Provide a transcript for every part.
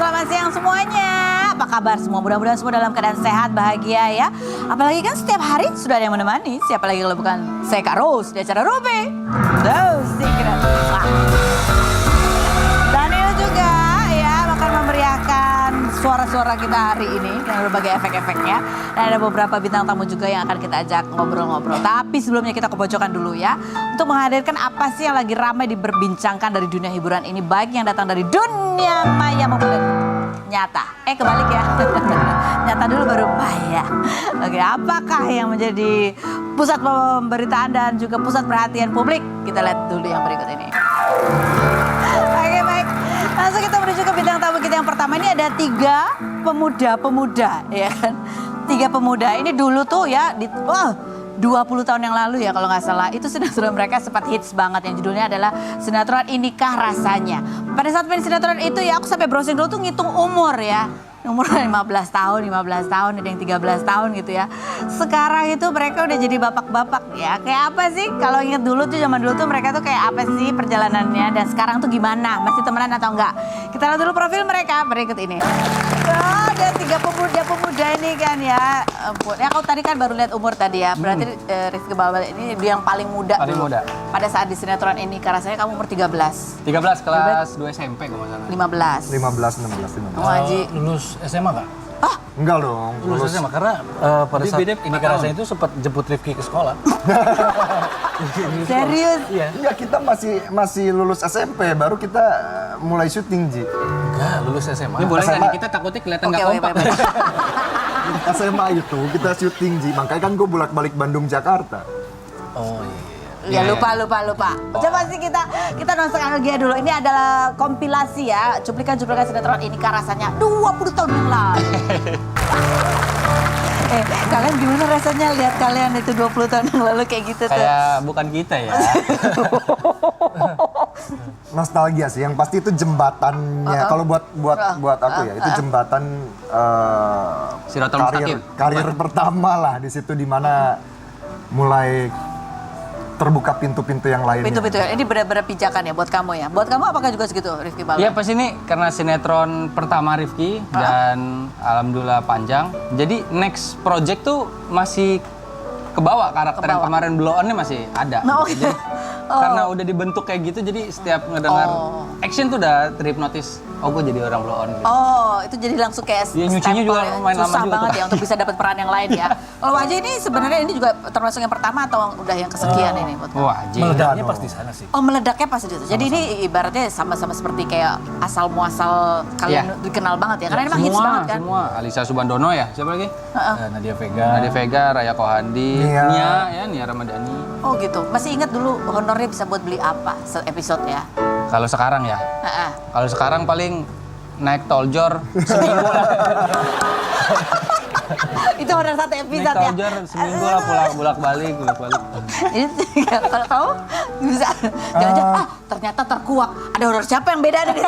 selamat siang semuanya. Apa kabar semua? Mudah-mudahan semua dalam keadaan sehat, bahagia ya. Apalagi kan setiap hari sudah ada yang menemani. Siapa lagi kalau bukan saya Kak Rose di acara Ruby. Secret. Dan ini juga ya akan memeriahkan suara-suara kita hari ini dengan berbagai efek-efeknya. Dan ada beberapa bintang tamu juga yang akan kita ajak ngobrol-ngobrol. Tapi sebelumnya kita ke pojokan dulu ya. Untuk menghadirkan apa sih yang lagi ramai diperbincangkan dari dunia hiburan ini. Baik yang datang dari dunia maya maupun dari nyata. Kebalik ya. Nyata dulu baru maya. Oke, apakah yang menjadi pusat pemberitaan dan juga pusat perhatian publik? Kita lihat dulu yang berikut ini. Oke, baik. Langsung kita menuju ke bintang tamu kita yang pertama. Ini ada 3 pemuda-pemuda ya kan. 3 pemuda ini dulu tuh ya 20 tahun yang lalu ya kalau nggak salah. Itu sinetron mereka sempat hits banget yang judulnya adalah sinetron Inikah Rasanya. Pada saat main sinetron itu ya aku sampai browsing dulu tuh ngitung umur ya. Umur 15 tahun, ada yang 13 tahun gitu ya. Sekarang itu mereka udah jadi bapak-bapak ya. Kayak apa sih? Kalau inget dulu tuh zaman dulu tuh mereka tuh kayak apa sih perjalanannya. Dan sekarang tuh gimana? Masih temenan atau enggak? Kita lihat dulu profil mereka berikut ini. Ada 3 pemuda ini kan ya. Ya kalau tadi kan baru lihat umur tadi ya. Berarti Rizky Balbal ini dia yang paling muda paling dulu. Muda. Pada saat di sinetron ini, rasanya kamu umur 13. 13 kelas 2 SMP kalau nggak salah. 15. 16. Kamu Haji. Lulus SMA nggak? Enggak dong. Lulus SMA karena pada saat beda ini rasanya itu sempat jemput Rifki ke sekolah. Serius? Iya. Enggak, kita masih lulus SMP, baru kita mulai syuting, Ji. Enggak, lulus SMA. Ini boleh SMA. nggak nih? Kita takutnya kelihatan nggak kompak. SMA itu kita syuting, Ji. Makanya kan gue bolak-balik Bandung Jakarta. Oh iya. Ya lupa. Coba sih kita nostalgia dulu. Ini adalah kompilasi ya, cuplikan-cuplikan sinetron Inikah Rasanya 20 tahun yang lalu. Kalian gimana rasanya lihat kalian itu 20 tahun yang lalu kayak gitu tuh? Kayak bukan kita ya. Nostalgia sih, yang pasti itu jembatannya. Kalau buat aku ya, itu jembatan Siratul Mustaqim. karir pertama lah di situ, di mana mulai terbuka pintu-pintu yang lainnya. Pintu-pintu ini benar-benar pijakan ya buat kamu ya. Buat kamu apakah juga segitu, Rizky Balbal? Iya pas ini karena sinetron pertama Rifki dan alhamdulillah panjang. Jadi next project tuh masih kebawa karakter yang kemarin Blow On-nya masih ada. Oh, Jadi, iya. karena udah dibentuk kayak gitu jadi setiap ngedengar action tuh udah terhipnotis. Oh gue jadi orang Blow On gitu. Oh, itu jadi langsung kayak Iya, nyucinya juga stempel ya. lumayan lama Susah juga banget tuh. ya untuk bisa dapat peran yang lain ya. Kalau Waji ini sebenarnya ini juga termasuk yang pertama atau udah yang kesekian ini buat kamu? Wah anjing. Meledaknya pas di sana sih. Oh, meledaknya pas di situ. Jadi ini ibaratnya sama-sama seperti kayak asal muasal kalian dikenal banget ya. Karena ini emang hits banget kan. Semua. Alisa Subandono ya, siapa lagi? Nadia Vega. Nadia Vega, Raya Kohandi, Nia Ramadhani. Oh gitu. Masih ingat dulu honornya bisa buat beli apa episode ya? Kalau sekarang ya, Heeh. kalau sekarang paling naik toljor seminggu lah. Itu honor satu Naik episode ya. toljor seminggu lah bolak-balik. Ini kalau kamu bisa jangan-jangan ternyata terkuak. Ada honor siapa yang beda nih?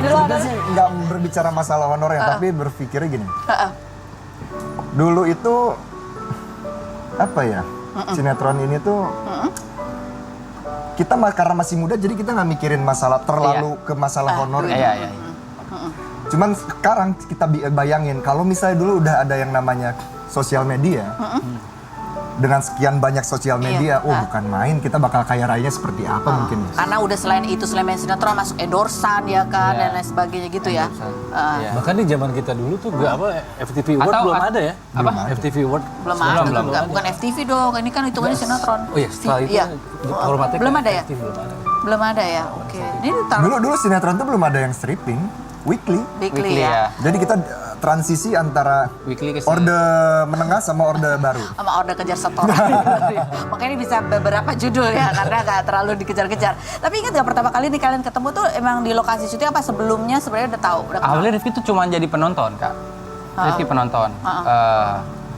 Kita sih nggak berbicara masalah honor ya, tapi berpikirnya gini. Dulu itu apa ya, sinetron ini tuh kita karena masih muda jadi kita nggak mikirin masalah terlalu ke masalah honor ini. Iya. Cuman sekarang kita bayangin kalau misalnya dulu udah ada yang namanya sosial media, dengan sekian banyak sosial media, bukan main, kita bakal kaya rayanya seperti apa mungkin. Karena udah selain main sinetron masuk endorsan ya kan dan lain sebagainya gitu ya. Iya. Bahkan di zaman kita dulu tuh gak FTV Award belum ada ya? Apa? FTV Award Belum ada. Bukan FTV dong. Ini kan hitungannya sinetron. Oh iya, setelah itu formatnya belum kayak ada ya? FTV belum ada. Belum ada ya. Oke. Ini Dulu sinetron tuh belum ada yang stripping, weekly. weekly ya. Jadi kita transisi antara Weekly ke orde menengah sama orde baru. Sama order kejar setoran. Makanya ini bisa beberapa judul ya karena nggak terlalu dikejar-kejar. Tapi ingat nggak pertama kali nih kalian ketemu tuh emang di lokasi syuting apa sebelumnya sebenarnya udah tahu? Udah kenal? Awalnya Rifki tuh cuma jadi penonton kak. Rifki penonton.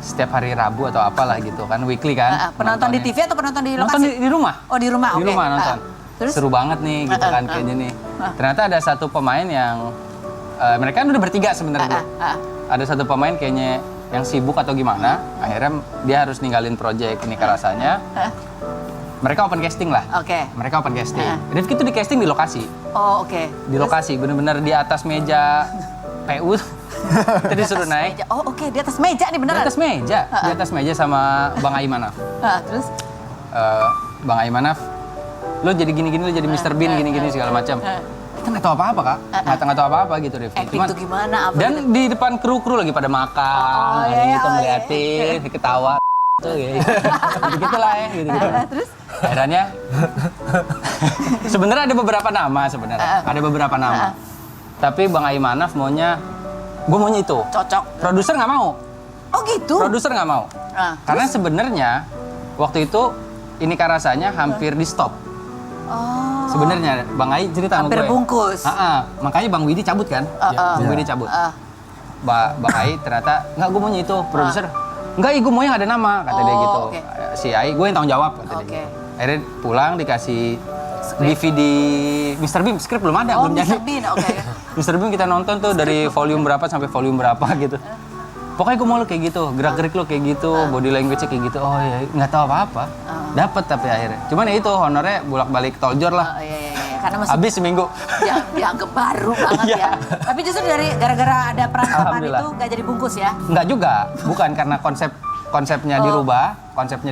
Setiap hari Rabu atau apalah gitu kan, weekly kan. Penonton di TV atau penonton di lokasi? Nonton di rumah. Oh di rumah, oke. Di rumah nonton. Terus? Seru banget nih gitu kan kayaknya nih. Ternyata ada satu pemain yang mereka kan udah bertiga sebenarnya. Ada satu pemain kayaknya yang sibuk atau gimana, akhirnya dia harus ninggalin project Inikah Rasanya. mereka open casting lah. Oke. Mereka open casting. Rifki tuh di casting di lokasi. Oh, oke. Di lokasi, bener-bener di atas meja PU. Kita disuruh naik. Meja. Oh, oke, di atas meja nih Di beneran. atas meja sama Bang Aimanaf. Terus? Bang Aimanaf, lo jadi gini-gini, lo jadi Mr. Bean gini-gini segala macam. Kita nggak tahu apa-apa kak, nggak tahu apa-apa gitu Rifki. Acting tuh gimana? Apa dan di depan kru-kru lagi pada makan, gitu ngeliatin, ketawa, tuh gitu lah ya, gitu. Terus? Akhirnya, sebenarnya ada beberapa nama ada beberapa nama. Tapi Bang Aimanaf gue maunya itu. Cocok. Produser nggak mau. Oh gitu? Produser nggak mau. Karena sebenarnya waktu itu ini rasanya hampir di stop. Oh. Sebenarnya Bang Ai cerita sama gue. Hampir bungkus. Makanya Bang Widi cabut kan? Bang Widi cabut. Bang Ai ternyata nggak, gue maunya itu. Produser nggak, gue mau yang ada nama kata dia gitu. Okay. Si Ai gue yang tanggung jawab kata dia. Akhirnya pulang dikasih DVD Mr. Bean, script belum ada, belum jadi. Mr. Bean, oke. Mr. Bean kita nonton tuh dari volume berapa sampai volume berapa gitu. Pokoknya gue mau lo kayak gitu, gerak-gerik lo kayak gitu, body language-nya kayak gitu. Oh ya, nggak tahu apa-apa. Dapat tapi akhirnya. Cuman ya itu honornya bolak-balik toljor lah. Oh, iya. Karena masih Habis seminggu. dianggap baru banget ya. Tapi justru gara-gara ada peran tambahan itu nggak jadi bungkus ya? Nggak juga, bukan karena konsepnya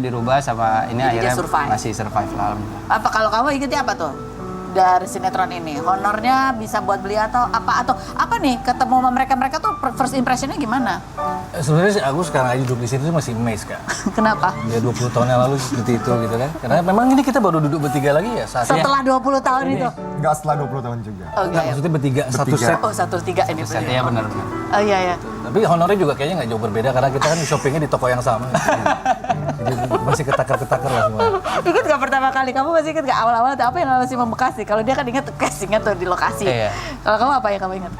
dirubah sama ini Jadi akhirnya dia survive. masih survive lah. Alhamdulillah. Apa kalau kamu ingetnya apa tuh dari sinetron ini? Honornya bisa buat beli atau apa nih? Ketemu sama mereka tuh first impressionnya gimana? Sebenarnya sih aku sekarang aja duduk di sini tuh masih amazed kak. Kenapa? Ya 20 tahun yang lalu seperti itu gitu kan. Karena memang ini kita baru duduk bertiga lagi ya saat Setelah 20 tahun itu? Nggak setelah 20 tahun juga. Oke. maksudnya bertiga, satu Bertiga. set. Oh, 1-3 ini. Set ya benar. Oh iya. Tapi honornya juga kayaknya nggak jauh berbeda karena kita kan shoppingnya di toko yang sama. Jadi masih ketakar-ketakar lah semua. Ingat gak pertama kali? Kamu masih ingat gak awal-awal tuh apa yang masih membekas sih? Kalau dia kan ingat castingnya tuh di lokasi. Iya. Kalau kamu apa yang kamu ingat?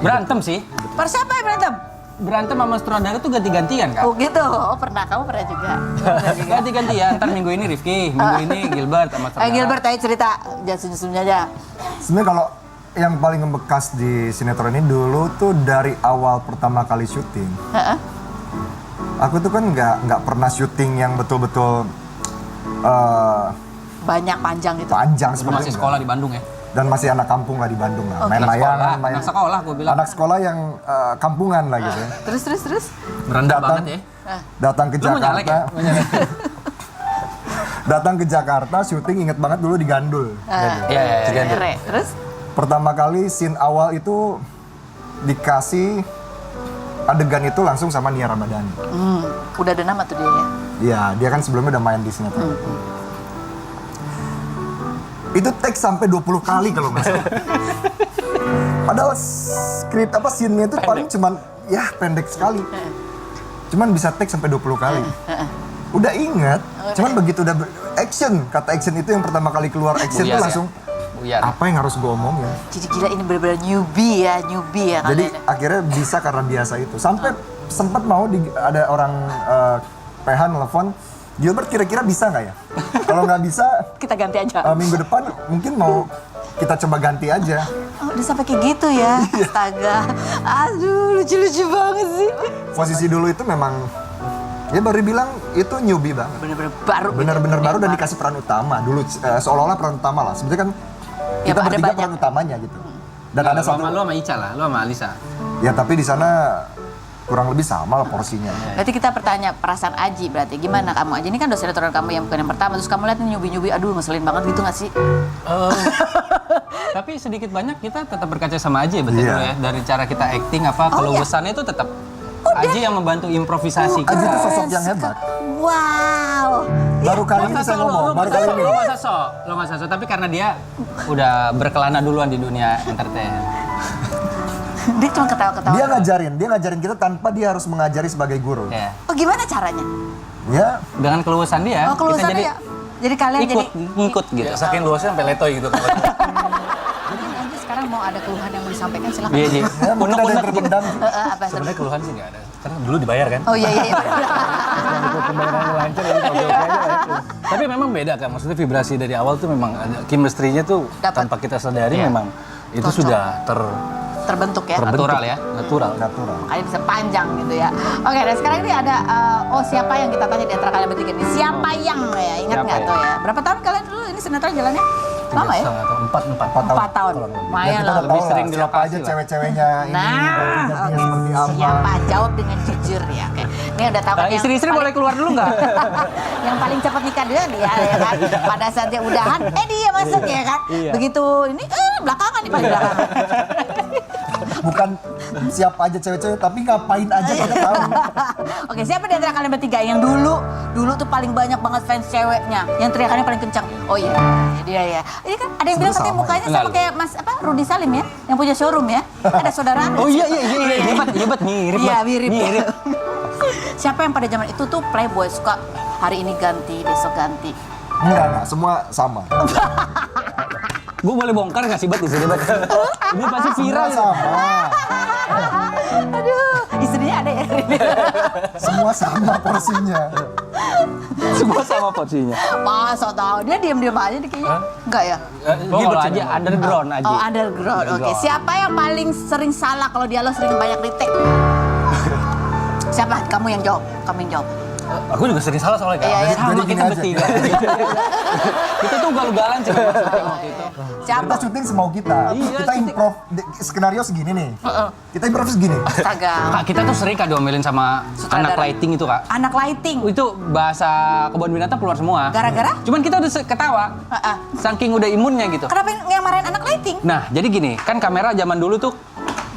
Berantem sih. Per siapa yang berantem? Berantem sama sutradara tuh ganti-gantian kan. Oh gitu. Oh pernah. Kamu pernah juga. Ganti-gantian. Ntar minggu ini Rifki, minggu ini Gilbert sama sutradara. Gilbert ayo cerita. Jangan senyum-senyum aja. Sebenarnya kalau yang paling membekas di sinetron ini dulu tuh dari awal pertama kali syuting. Aku tuh kan nggak pernah syuting yang betul-betul Banyak panjang gitu. panjang Lu seperti masih itu. sekolah di Bandung ya? Dan masih anak kampung lah di Bandung lah. Oke. Main Anak layangan, sekolah, main anak sekolah gue bilang. anak sekolah yang kampungan lah gitu. Terus. Merendah Datang. banget ya. Datang ke Lu mau nyalek Jakarta. ya? Mau nyalek. Datang ke Jakarta syuting, inget banget dulu di Gandul. Gitu. Iya. Re. Terus? Pertama kali scene awal itu dikasih adegan itu langsung sama Nia Ramadhani. Udah ada nama tuh dia ya? Iya, dia kan sebelumnya udah main di sinetron. Itu take sampai 20 kali kalau nggak salah. Padahal skrip scene-nya itu paling cuman ya pendek sekali. Cuman bisa take sampai 20 kali. Udah ingat, cuman begitu udah action, kata action itu yang pertama kali keluar action itu Buyar ya? langsung Buyar. apa yang harus gue omongin. Jadi gila ini bener-bener newbie ya Jadi kalian. akhirnya bisa karena biasa itu. Sampai sempat mau ada orang PH nelfon, Gilbert kira-kira bisa nggak ya? Kalau nggak bisa, Kita ganti aja. minggu depan mungkin mau kita coba ganti aja. Oh, udah sampai kayak gitu ya. Astaga. Aduh, lucu-lucu banget sih. Posisi dulu itu memang, ya baru bilang itu newbie banget. Bener-bener baru. Bener-bener baru dan dikasih peran utama. Dulu seolah-olah peran utama lah. Sebenarnya kan Ya, kita ada bertiga banyak. peran utamanya gitu. Dan ada Lu satu, sama lu sama Ica lah, lu sama Alisa. ya tapi di sana kurang lebih sama lah porsinya. Berarti kita bertanya perasaan Aji berarti gimana kamu Aji ini kan dosen sinetron kamu yang bukan yang pertama terus kamu lihat nih nyubi-nyubi aduh ngeselin banget gitu nggak sih? Tapi sedikit banyak kita tetap berkaca sama Aji betul Iya. ya. Dari cara kita acting keluasannya itu tetap Aji yang membantu improvisasi kita. Aji itu sosok yang hebat. Wow. Baru kali ini saya ngomong, baru kali ini. Lo nggak sosok, tapi karena dia udah berkelana duluan di dunia entertain. Dia cuma ketawa-ketawa. Dia ngajarin kita tanpa dia harus mengajari sebagai guru. Ya. Oh gimana caranya? Ya, Dengan keluasan dia, Oh keluasannya kita ya. Jadi kalian ikut, ngikut gitu. Ya, saking luasnya sampai letoy gitu. jadi Aji sekarang mau ada keluhan yang mau disampaikan silakan. Iya, Ji. ya mungkin ada yang Unek-unek gitu. terpendam. Apa Sebenarnya keluhan sih nggak ada. Karena dulu dibayar kan. Oh iya. Untuk pembayarannya lancar jadi oke-oke aja lah ya. Tapi memang beda kan, maksudnya vibrasi dari awal tuh memang ada chemistry-nya tuh Dapat. tanpa kita sadari Iya. memang itu Cocok. sudah terbentuk ya. Natural ya. Natural. Natural. Makanya bisa panjang gitu ya. Oke, dan sekarang ini ada siapa yang kita tanya di antara kalian bertiga ini? Siapa yang ya? Ingat Siapa nggak ya? tuh ya? Berapa tahun kalian dulu ini sinetron jalannya? Lama ya? 4 4 tahun. Dan Lumayan kita lah. udah Lebih tahu sering lah di siapa lokasi aja lah. cewek-ceweknya ini, Nah, ganti-gantinya oke. seperti apa. Siapa? Jawab dengan jujur ya. Oke. Ini udah tahu kan yang Istri-istri paling- boleh keluar dulu nggak? yang paling cepat nikah dia ya kan. Pada saat dia udahan, dia masuk ya kan. Iya. Begitu ini belakangan nih paling belakangan. Bukan siapa aja cewek-cewek, tapi ngapain aja kita tahu. Oke, siapa di antara kalian bertiga yang dulu tuh paling banyak banget fans ceweknya, yang teriakannya paling kencang? Oh iya, dia ya. Ini kan ada yang bilang katanya mukanya sama Enggak. kayak Mas Rudi Salim ya, yang punya showroom ya. Ada saudara. Oh iya hebat mirip. Iya, Mat. mirip. Siapa yang pada zaman itu tuh playboy suka hari ini ganti, besok ganti. Enggak, semua sama. Gue boleh bongkar nggak sih Bat di sini Bat? Ini pasti viral. Semua ini. sama. Aduh, istrinya ada ya. Semua sama porsinya. Semua sama porsinya. Masa tahu dia diam-diam aja nih kayaknya. Enggak ya? Oh, kalau aja underground aja. Oh, underground. Oke, siapa yang paling sering salah kalau dialog sering banyak retake? Siapa? Kamu yang jawab. Aku juga sering salah soalnya Kak. Iya, iya. Sama Jadi kita gini aja. bertiga. Kita tuh galau-galan sih waktu itu. Siapa? Kita syuting semau kita. Iya, Kita syuting. improv skenario segini nih. Kita improv segini. Astaga. Kak, kita tuh sering Kak diomelin sama Sutradara. anak lighting itu Kak. Anak lighting. Itu bahasa kebun binatang keluar semua. Gara-gara? Cuman kita udah ketawa. Saking udah imunnya gitu. Kenapa yang marahin anak lighting? Nah, jadi gini, kan kamera zaman dulu tuh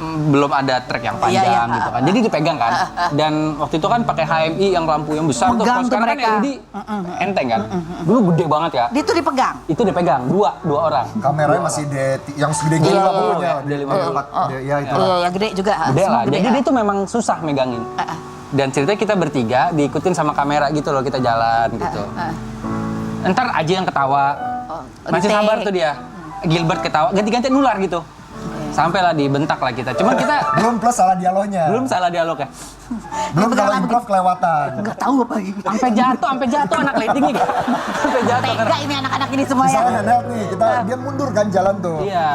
belum ada track yang panjang Iya, gitu kan. Jadi dipegang kan. Dan waktu itu kan pakai HMI yang lampu yang besar tuh. Megang Kalau tuh sekarang mereka. kan LED enteng kan. Dulu gede banget ya. Dia tuh dipegang. Itu dipegang dua orang. Kameranya masih yang segede gini lah pokoknya. Ya itu. Iya, yang gede juga. Gede Semua lah. gede, Jadi ya. dia tuh memang susah megangin. Dan ceritanya kita bertiga diikutin sama kamera gitu loh, kita jalan gitu. Ntar Aji yang ketawa. Masih retake. sabar tuh dia. Gilbert ketawa, ganti-ganti nular gitu. Sampailah dibentak lah kita. Cuman kita Belum plus salah dialognya. belum salah dialognya. Belum Dipegang kalau lagi. improv kelewatan. Nggak tahu apa ini. Sampai jatuh anak lightingnya. Sampai jatuh Tega karena ini anak-anak ini semua ya. Misalnya handheld nih, dia mundur kan jalan tuh. iya.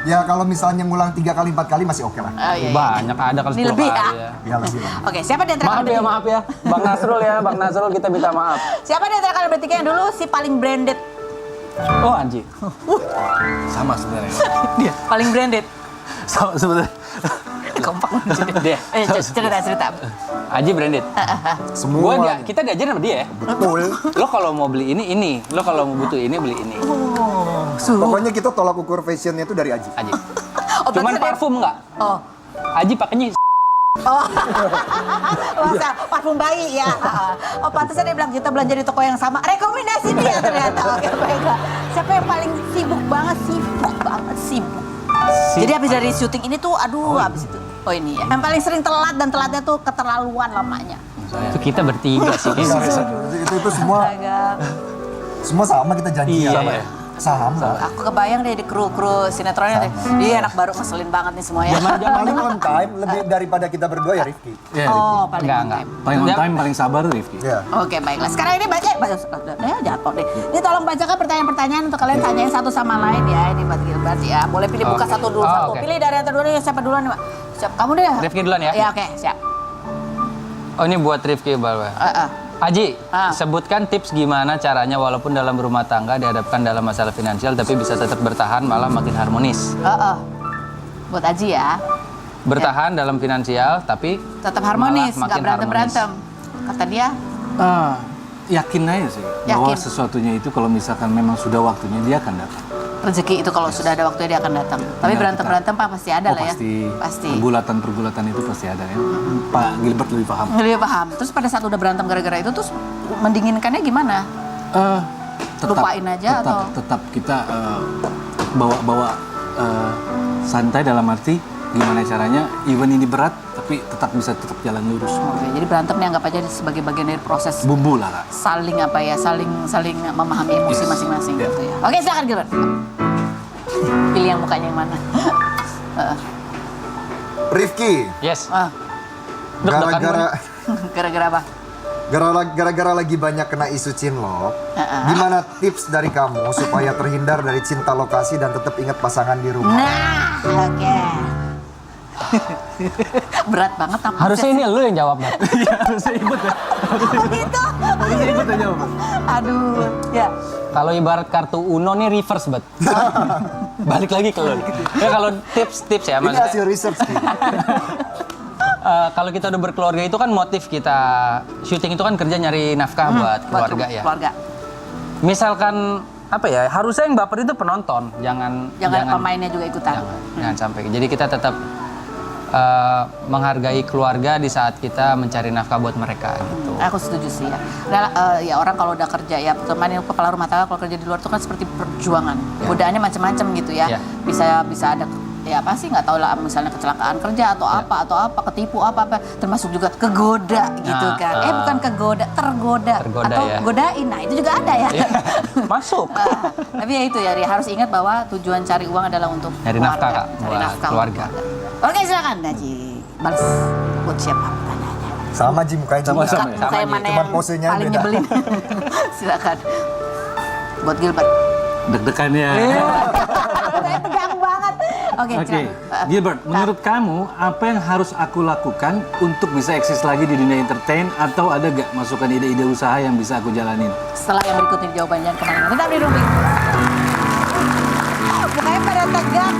Ya kalau misalnya ngulang 3 kali 4 kali masih oke lah. Oh, iya, iya. Banyak ada kalau Ini 10 lebih kali ya? ya. Ya lebih lah. Oke, siapa di antara Maaf kalian ya, bertiga? maaf ya. Bang Nasrul kita minta maaf. Siapa di antara kalian bertiga yang dulu si paling branded? Oh anjing. Sama sebenarnya. Dia paling branded. Sama sebenarnya. Kompak banget. Dia. Cerita. Aji branded. Semua. Kita diajarin sama dia ya. Betul. Lo kalau mau beli ini. Lo kalau mau butuh ini, beli ini. Pokoknya kita tolak ukur fashionnya itu dari Aji. Aji. Oh, Cuman berarti dia- parfum enggak? Oh. Aji pakainya Masa parfum bayi ya. Oh, pantesan dia bilang kita belanja di toko yang sama. Rekomendasi dia ternyata. Oke, baiklah. Siapa yang paling sibuk banget? Sibuk. Jadi habis dari syuting ini tuh, habis itu. Oh ini ya. Yang paling sering telat dan telatnya tuh keterlaluan lamanya. itu kita bertiga sih. Itu semua Astaga. sama kita janji Iya, sama iya. ya. Sama. Aku kebayang deh di kru sinetronnya deh. Dia anak baru ngeselin banget nih semuanya. Paling on time lebih daripada kita berdua ya Rifki. Iya, Oh, paling on Enggak. time. paling on time, paling sabar Rifki. Iya. Oke, baiklah. Sekarang ini jatuh deh. Ini tolong bacakan pertanyaan-pertanyaan untuk kalian tanyain satu sama lain ya. Ini buat Gilbert ya. Boleh pilih buka Oke. satu dulu Oh, satu. oke. Pilih dari antara dulu siapa duluan nih, Pak? Siap. Kamu deh. Rifki duluan ya? Ya, oke, siap. Oh ini buat Rifki Balwa. Aji, sebutkan tips gimana caranya walaupun dalam rumah tangga dihadapkan dalam masalah finansial tapi bisa tetap bertahan malah makin harmonis. Buat Aji ya. Bertahan dalam finansial tapi Tetap harmonis, malah nggak makin berantem-berantem. Kata dia, Yakin aja sih bahwa Yakin. sesuatunya itu kalau misalkan memang sudah waktunya dia akan datang. rezeki itu kalau sudah ada waktunya dia akan datang. Tapi Tinggal berantem-berantem Pak pasti ada lah ya. pasti. Pergulatan itu pasti ada ya. Pak Gilbert lebih paham. Lebih paham. Terus pada saat udah berantem gara-gara itu terus mendinginkannya gimana? Lupain aja atau? Tetap kita bawa santai dalam arti gimana caranya even ini berat tapi tetap bisa tetap jalan lurus. Oke, jadi berantem nih anggap aja sebagai bagian dari proses Bumbu lah Kak. saling memahami emosi Yes. masing-masing Yeah. gitu ya. Oke, silakan Gilbert. Pilih yang mukanya yang mana? Rifki, yes. gara-gara Gara-gara apa? gara-gara lagi banyak kena isu cinlok, gimana tips dari kamu supaya terhindar dari cinta lokasi dan tetap ingat pasangan di rumah? Nah, oke. Berat banget tapi. Harusnya ini lu yang jawab, Bat. Iya, harusnya Ibet ya. Oh gitu. Harusnya Ibet yang jawab. Aduh, ya. Kalau ibarat kartu Uno nih reverse, Bat. Balik lagi ke lu. Ya kalau tips ya, Ini maksudnya. hasil research nih. Kalau kita udah berkeluarga itu kan motif kita syuting itu kan kerja nyari nafkah buat keluarga ya. Keluarga. Misalkan apa ya, harusnya yang baper itu penonton, jangan Pemainnya juga ikutan. jangan sampai. Jadi kita tetap menghargai keluarga di saat kita mencari nafkah buat mereka gitu. Aku setuju sih ya. Ya orang kalau udah kerja ya, teman kepala rumah tangga kalau kerja di luar itu kan seperti perjuangan. Godaannya macam-macam gitu ya. Ya. Bisa ada ya apa sih nggak tahu lah, misalnya kecelakaan kerja atau apa ketipu apa termasuk juga kegoda gitu Nah, kan. Bukan kegoda, tergoda Tergoda, atau ya. godain. Nah, itu juga ada ya. Iya. Masuk. Tapi ya itu ya, Ria, harus ingat bahwa tujuan cari uang adalah untuk Nyari keluarga. nafkah, Kak, Cari buat nafkah keluarga. untuk keluarga. Oke, silakan Naji. Balas buat siapa pertanyaannya? Sama Ji mukanya Ji. Sama-sama. Muka yang mana Cuman yang posenya paling beda. nyebelin? Silakan. Buat Gilbert. Deg-degannya. Saya tegang banget. Oke, Oke, silakan. Gilbert, menurut kamu apa yang harus aku lakukan untuk bisa eksis lagi di dunia entertain, atau ada gak masukan ide-ide usaha yang bisa aku jalanin? Setelah yang berikut ini jawabannya kemana-mana. Tetap di Rumpi. Mukanya pada tegang.